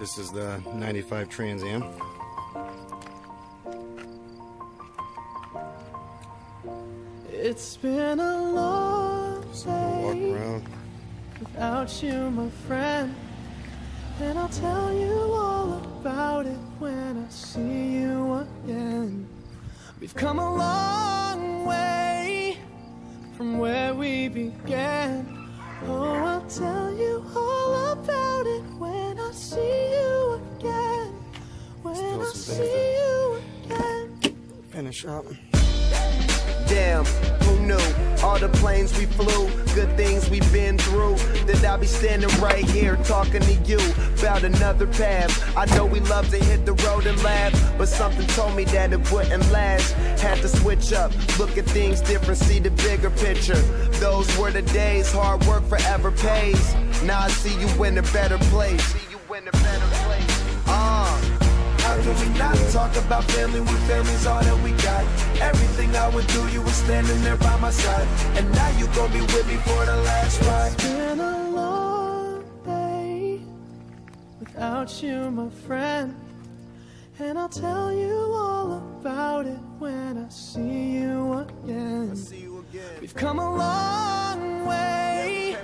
This is the 95 Trans Am. It's been a long day without you, my friend, and I'll tell you all about it when I see you again. We've come a long way from where we began. Oh, I'll tell you all about it when I see you again. When I see you again. Finish up. Damn, who knew? All the planes we flew, good things we've been through, that I'll be standing right here talking to you about another path. I know we love to hit the road and laugh, but something told me that it wouldn't last. Had to switch up, look at things different, see the bigger picture. Those were the days, hard work forever pays. Now I see you in a better place. How can we not talk about family when family's all that we got? Everything I would do, you were standing there by my side, and now you gon' be with me for the last ride. It's been a long day without you, my friend, and I'll tell you all about it when I see you again. We've come a long way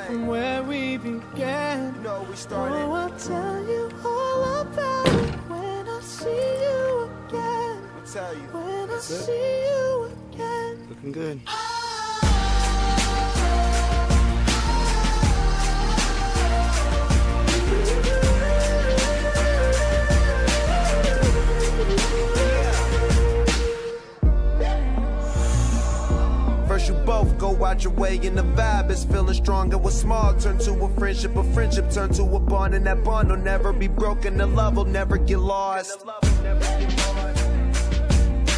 from where we began. Oh, I'll tell you all about it when I see you again. When I see you again. Looking good. First you both go out your way and the vibe is feeling stronger. What's small turn to a friendship turn to a bond, and that bond will never be broken. The love will never get lost.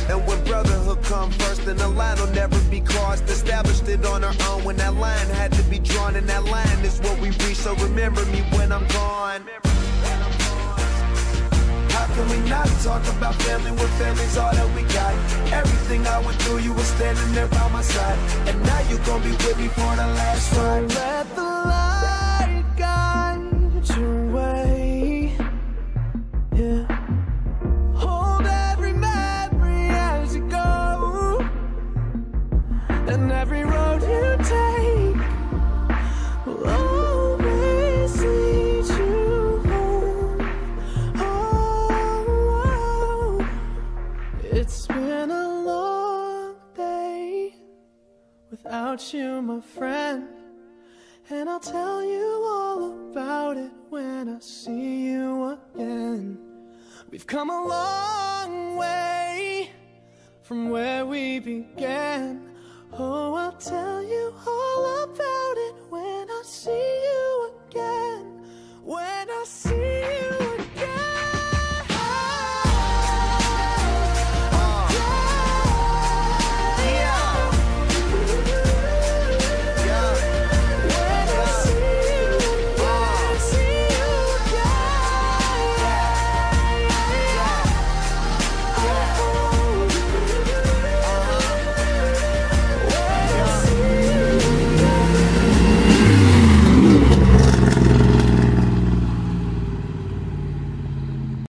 And when brotherhood come first, then the line will never be crossed. Established it on our own when that line had to be drawn, and that line is what we reach. So remember me when I'm gone. How can we not talk about family when family's all that we got? Everything I went through, you were standing there by my side, and now you gon' be with me for the last ride. Let the light guide your way. Yeah. Hold every memory as you go, and every road you take will always lead you home. Oh, it's been a long day without you, my friend, and I'll tell you all about it when I see you again. We've come a long way from where we began. Oh, I'll tell you all about it